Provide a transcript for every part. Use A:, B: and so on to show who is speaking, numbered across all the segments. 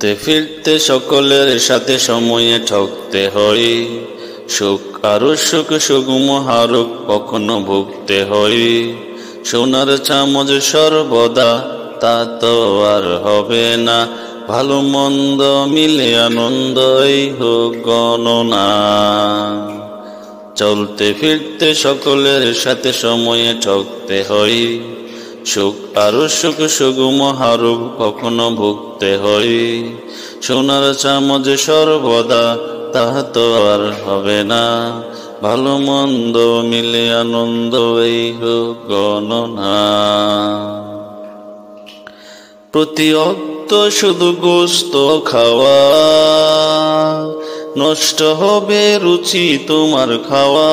A: তে ফিরতে সকলের সাথে সময়ে ঠকতে হয়, সুখ আরো সুখ সুখ মহারুখ কখনো ভুগতে হয়। সোনার চামচ সর্বদা তা তো আর হবে না, ভালো মন্দ মিলে আনন্দই হোক গণনা। চলতে ফিরতে সকলের সাথে সময়ে ঠকতে হয়, সুখ আরো সুখ সুখ মহারুখ কখনো ভুগতে হয়। সোনার চামচ সর্বদা তাহা তো আর হবে না, ভালো মন্দ মিলে আনন্দ এই হোক গণনা। প্রতি অক্ত শুধু গোস্ত খাওয়া, নষ্ট হবে রুচি তোমার খাওয়া।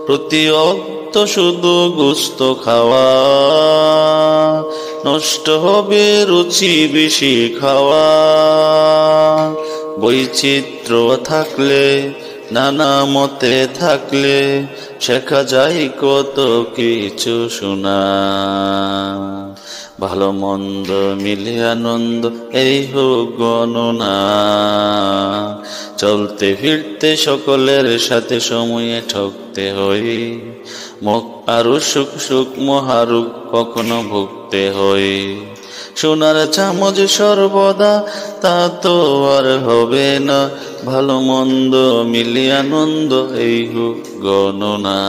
A: প্রতি অক্ত শুধু গোস্ত খাওয়া, নষ্ট হবে রুচি বেশি খাওয়া। বৈচিত্র্য থাকলে নানা মতে থাকলে শেখা যায় কত কিছু শোনা, ভালো মন্দ মিলে আনন্দ এই হোক গণনা। চলতে ফিরতে সকলের সাথে সময়ে ঠকতে হয়, মুখ আরো সুখ সুখ মহারুখ কখনো ভুগতে হয়। সোনার চামচ সর্বদা তা তো আর হবে না, ভালো মন্দ মিলে আনন্দ এই হোক গণনা।